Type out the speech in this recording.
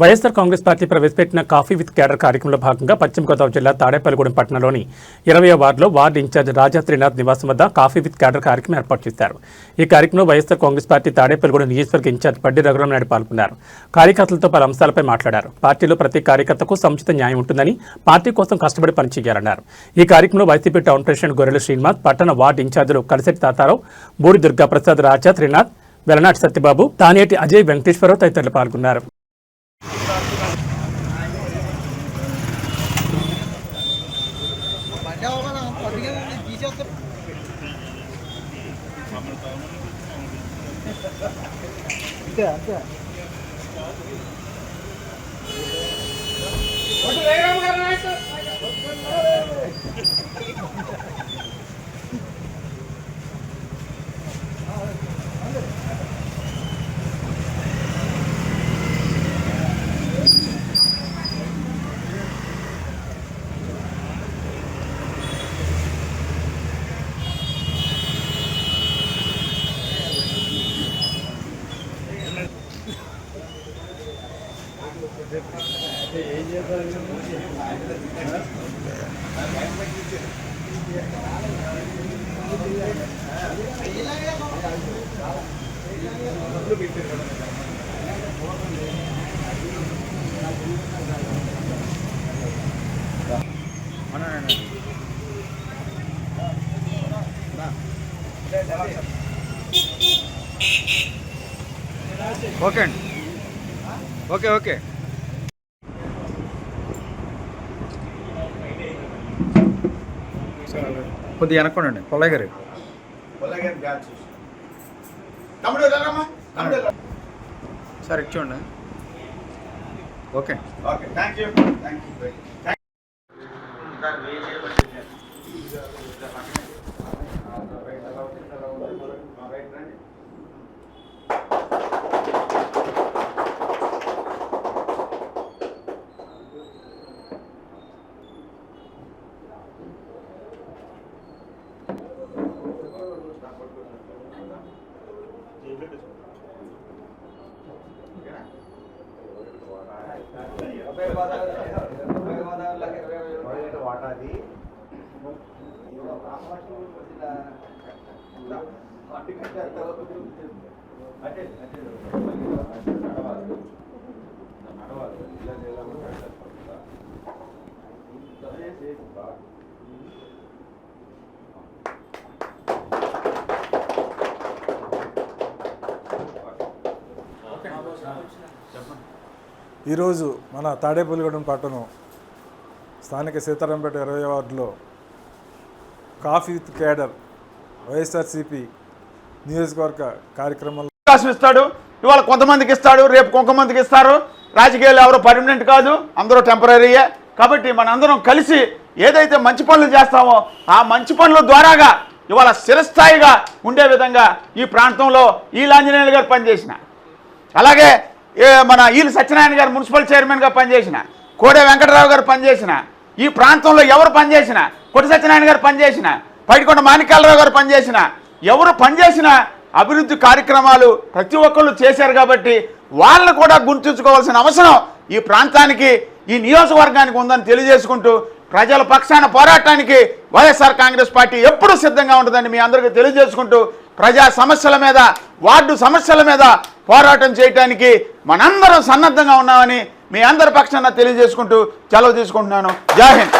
YSR Congress party ప్రవేశపెట్టిన coffee with cadre కార్యక్రమంలో భాగంగా పశ్చిమ గోదావరి జిల్లా తాడేపల్లిగూడెం పట్టణంలోని 20వ వార్డులో వార్డు ఇన్ఛార్జ్ రాజా త్రినాథ్ నివాసం వద్ద కాఫీ విత్ క్యాడర్ కార్యక్రమం ఏర్పాటు చేశారు. ఈ కార్యక్రమంలో వైఎస్ఆర్ కాంగ్రెస్ పార్టీ తాడేపల్లిగూడెం నియోజకవర్గ ఇన్ఛార్జ్ పడ్డి రఘురామనాయుడు పాల్గొన్నారు. కార్యకర్తలతో పలు అంశాలపై మాట్లాడారు. పార్టీలో ప్రతి కార్యకర్తకు సముచిత న్యాయం ఉంటుందని, పార్టీ కోసం కష్టపడి పనిచేయాలన్నారు. ఈ కార్యక్రమంలో వైసీపీ టౌన్ ప్రెసిడెంట్ గొర్రెల శ్రీనివాస్, పట్టణ వార్డు ఇన్ఛార్జీలు కలిసెట్టి తాతారావు, బూడి దుర్గాప్రసాద్, రాజా త్రినాథ్, వెలనాటి సత్యబాబు, తానేటి అజయ్, వెంకటేశ్వరరావు తదితరులు పాల్గొన్నారు. ఓకే అండి, ఓకే ఓకే. కొద్దిగా వెనక్కోండి పొల్లయ్య గారు. సార్ ఇచ్చోండి. Okay thank you. ఈరోజు మన తాడేపల్లిగూడెం పట్టణం స్థానిక సీతారాంపేట 20వ వార్డులో కాఫీ విత్ క్యాడర్ వైఎస్ఆర్సీపీ నియోజకవర్గ కార్యక్రమంలో అవకాశం ఇస్తాడు. ఇవాళ కొంతమందికి ఇస్తాడు, రేపు కొంతమందికి ఇస్తారు. రాజకీయాలు ఎవరు పర్మనెంట్ కాదు, అందరూ టెంపరీయే. కాబట్టి మనందరం కలిసి ఏదైతే మంచి పనులు చేస్తామో ఆ మంచి పనుల ద్వారాగా ఇవాళ స్థిరస్థాయిగా ఉండే విధంగా ఈ ప్రాంతంలో ఈలాంజనేయులు గారు పనిచేసిన, అలాగే మన ఈలు సత్యనారాయణ గారు మున్సిపల్ చైర్మన్గా పనిచేసిన, కోడే వెంకటరావు గారు పనిచేసిన, ఈ ప్రాంతంలో ఎవరు పనిచేసిన, కొట్టి సత్యనారాయణ గారు పనిచేసిన, పైడికొండ మాణిక్యాలరావు గారు పనిచేసిన, ఎవరు పనిచేసిన అభివృద్ధి కార్యక్రమాలు ప్రతి ఒక్కళ్ళు చేశారు. కాబట్టి వాళ్ళని కూడా గుర్తుంచుకోవాల్సిన అవసరం ఈ ప్రాంతానికి, ఈ నియోజకవర్గానికి ఉందని తెలియజేసుకుంటూ ప్రజల పక్షాన పోరాటానికి వైఎస్ఆర్ కాంగ్రెస్ పార్టీ ఎప్పుడూ సిద్ధంగా ఉంటుందని మీ అందరికీ తెలియజేసుకుంటూ ప్రజా సమస్యల మీద, వార్డు సమస్యల మీద పోరాటం చేయడానికి మనందరం సన్నద్ధంగా ఉన్నామని మీ అందరి పక్షాన తెలియజేసుకుంటూ సెలవు తీసుకుంటున్నాను. జై హింద్.